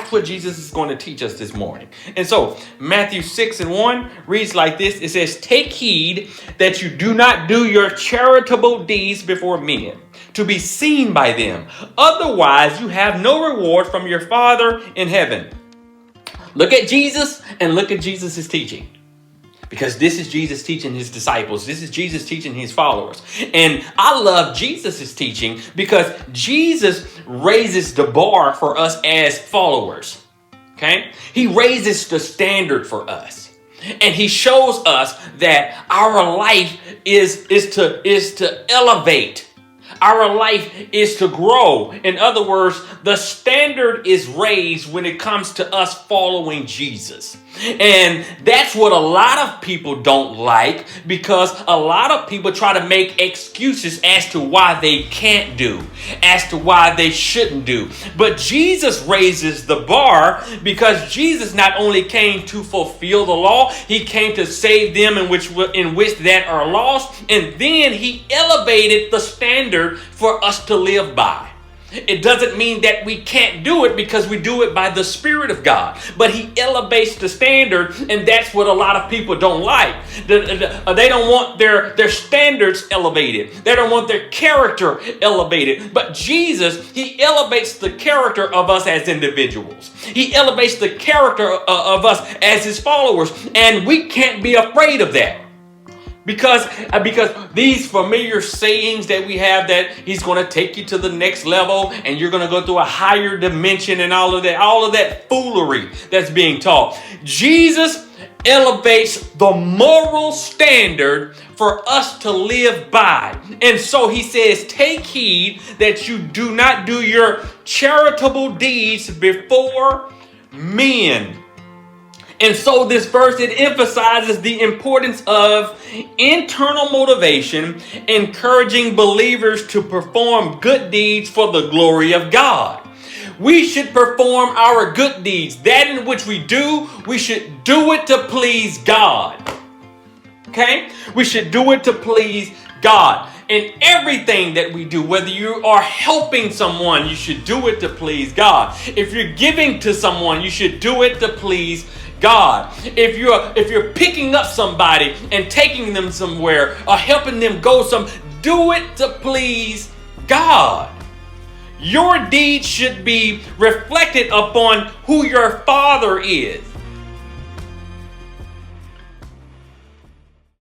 that's what Jesus is going to teach us this morning. And so Matthew 6:1 reads like this. It says, take heed that you do not do your charitable deeds before men, to be seen by them. Otherwise, you have no reward from your Father in heaven. Look at Jesus and look at Jesus' teaching. Because this is Jesus teaching his disciples. This is Jesus teaching his followers. And I love Jesus' teaching because Jesus raises the bar for us as followers. Okay? He raises the standard for us. And he shows us that our life is to elevate. Our life is to grow. In other words, the standard is raised when it comes to us following Jesus. And that's what a lot of people don't like, because a lot of people try to make excuses as to why they can't do, as to why they shouldn't do. But Jesus raises the bar because Jesus not only came to fulfill the law, he came to save them in which that are lost, and then he elevated the standard for us to live by. It doesn't mean that we can't do it, because we do it by the Spirit of God. But he elevates the standard, and that's what a lot of people don't like. They don't want their standards elevated. They don't want their character elevated. But Jesus, he elevates the character of us as individuals. He elevates the character of us as his followers, and we can't be afraid of that. Because these familiar sayings that we have, that he's going to take you to the next level and you're going to go through a higher dimension and all of that foolery that's being taught. Jesus elevates the moral standard for us to live by. And so he says, take heed that you do not do your charitable deeds before men. And so this verse, it emphasizes the importance of internal motivation, encouraging believers to perform good deeds for the glory of God. We should perform our good deeds. That in which we do, we should do it to please God. Okay? We should do it to please God. In everything that we do, whether you are helping someone, you should do it to please God. If you're giving to someone, you should do it to please God. If you're picking up somebody and taking them somewhere or helping them go do it to please God. Your deeds should be reflected upon who your Father is.